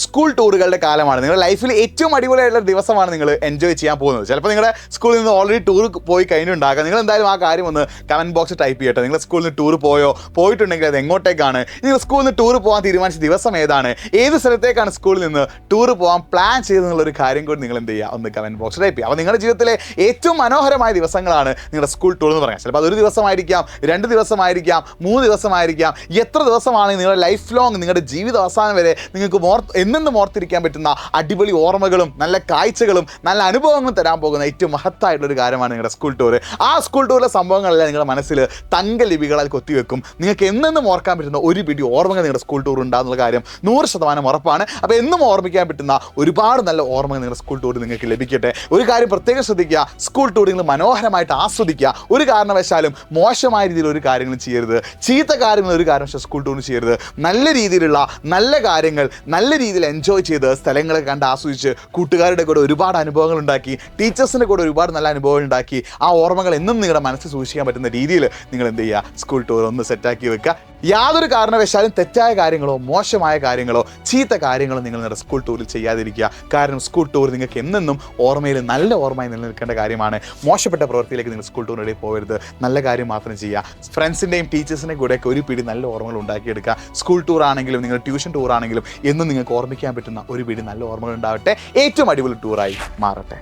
School ടൂറുകളുടെ കാലമാണ്. നിങ്ങളുടെ ലൈഫിൽ ഏറ്റവും അടിപൊളിയായിട്ടുള്ള ദിവസമാണ് നിങ്ങൾ എൻജോയ് ചെയ്യാൻ പോകുന്നത്. ചിലപ്പോൾ നിങ്ങളുടെ സ്കൂളിൽ നിന്ന് ഓൾറെഡി ടൂർ പോയി കഴിഞ്ഞിട്ടുണ്ടാകാം. നിങ്ങൾ എന്തായാലും ആ കാര്യം ഒന്ന് കമൻറ്റ് ബോക്സ് ടൈപ്പ് ചെയ്യട്ടെ. നിങ്ങൾ സ്കൂളിൽ നിന്ന് ടൂർ പോയിട്ടുണ്ടെങ്കിൽ അത് എങ്ങോട്ടേക്കാണ്, നിങ്ങൾ സ്കൂളിൽ നിന്ന് ടൂർ പോകാൻ തീരുമാനിച്ച ദിവസം ഏതാണ്, ഏത് സ്ഥലത്തേക്കാണ് സ്കൂളിൽ നിന്ന് ടൂർ പോകാൻ പ്ലാൻ ചെയ്തെന്നുള്ളൊരു കാര്യം കൂടി നിങ്ങൾ എന്ത് ചെയ്യുക, ഒന്ന് കമൻറ്റ് ബോക്സ് ടൈപ്പ് ചെയ്യുക. അപ്പോൾ നിങ്ങളുടെ ജീവിതത്തിലെ ഏറ്റവും മനോഹരമായ ദിവസങ്ങളാണ് നിങ്ങളുടെ സ്കൂൾ ടൂർ എന്ന് പറയാം. ചിലപ്പോൾ അതൊരു ദിവസമായിരിക്കാം, 2 ദിവസമായിരിക്കാം, 3 ദിവസമായിരിക്കാം. എത്ര ദിവസമാണെങ്കിൽ നിങ്ങളുടെ ലൈഫ് ലോങ്, നിങ്ങളുടെ ജീവിത അവസാനം വരെ നിങ്ങൾക്ക് എന്നെന്നും ഓർത്തിരിക്കാൻ പറ്റുന്ന അടിപൊളി ഓർമ്മകളും നല്ല കാഴ്ചകളും നല്ല അനുഭവങ്ങളും തരാൻ പോകുന്ന ഏറ്റവും മഹത്തായിട്ടുള്ളൊരു കാര്യമാണ് നിങ്ങളുടെ സ്കൂൾ ടൂർ. ആ സ്കൂൾ ടൂറിലെ സംഭവങ്ങളെല്ലാം നിങ്ങളുടെ മനസ്സിൽ തങ്കലിപികളാൽ കൊത്തിവെക്കും. നിങ്ങൾക്ക് എന്നെന്നും ഓർക്കാൻ പറ്റുന്ന ഒരു പിടി ഓർമ്മകൾ നിങ്ങളുടെ സ്കൂൾ ടൂർ ഉണ്ടാകുന്ന കാര്യം 100% ഉറപ്പാണ്. അപ്പോൾ എന്നും ഓർമ്മിക്കാൻ പറ്റുന്ന ഒരുപാട് നല്ല ഓർമ്മകൾ നിങ്ങളുടെ സ്കൂൾ ടൂർ നിങ്ങൾക്ക് ലഭിക്കട്ടെ. ഒരു കാര്യം പ്രത്യേകം ശ്രദ്ധിക്കുക, സ്കൂൾ ടൂർ നിങ്ങൾ മനോഹരമായിട്ട് ആസ്വദിക്കുക. ഒരു കാരണവശാലും മോശമായ രീതിയിൽ ഒരു കാര്യങ്ങളും ചെയ്യരുത്, ചീത്ത കാര്യങ്ങൾ ഒരു കാരണവശാലും സ്കൂൾ ടൂറിന് ചെയ്യരുത്. നല്ല രീതിയിലുള്ള നല്ല കാര്യങ്ങൾ നല്ല രീതിയിൽ എൻജോയ് ചെയ്ത് സ്ഥലങ്ങളൊക്കെ കണ്ട് ആസ്വദിച്ച് കൂട്ടുകാരുടെ കൂടെ ഒരുപാട് അനുഭവങ്ങൾ ഉണ്ടാക്കി, ടീച്ചേഴ്സിൻ്റെ കൂടെ ഒരുപാട് നല്ല അനുഭവങ്ങൾ ഉണ്ടാക്കി, ആ ഓർമ്മകൾ എന്നും നിങ്ങളുടെ മനസ്സിൽ സൂക്ഷിക്കാൻ പറ്റുന്ന രീതിയിൽ നിങ്ങൾ എന്ത് ചെയ്യുക, സ്കൂൾ ടൂർ ഒന്ന് സെറ്റാക്കി വെക്കുക. യാതൊരു കാരണവശാലും തെറ്റായ കാര്യങ്ങളോ മോശമായ കാര്യങ്ങളോ ചീത്ത കാര്യങ്ങളോ നിങ്ങൾ നിങ്ങളുടെ സ്കൂൾ ടൂറിൽ ചെയ്യാതിരിക്കുക. കാരണം സ്കൂൾ ടൂർ നിങ്ങൾക്ക് എന്നെന്നും ഓർമ്മയിൽ നല്ല ഓർമ്മയായി നിലനിൽക്കേണ്ട കാര്യമാണ്. മോശപ്പെട്ട പ്രവൃത്തിയിലേക്ക് നിങ്ങൾ സ്കൂൾ ടൂറിനിടയിൽ പോകരുത്, നല്ല കാര്യം മാത്രം ചെയ്യുക. ഫ്രണ്ട്സിൻ്റെയും ടീച്ചേഴ്സിൻ്റെയും കൂടെയൊക്കെ ഒരു പിടി നല്ല ഓർമ്മകൾ ഉണ്ടാക്കിയെടുക്കുക. സ്കൂൾ ടൂർ ആണെങ്കിലും നിങ്ങൾ ട്യൂഷൻ ടൂർ ആണെങ്കിലും എന്നും നിങ്ങൾക്ക് ഓർമ്മിക്കാൻ പറ്റുന്ന ഒരു പിടി നല്ല ഓർമ്മകൾ ഉണ്ടാവട്ടെ. ഏറ്റവും അടിപൊളി ടൂറായി മാറട്ടെ.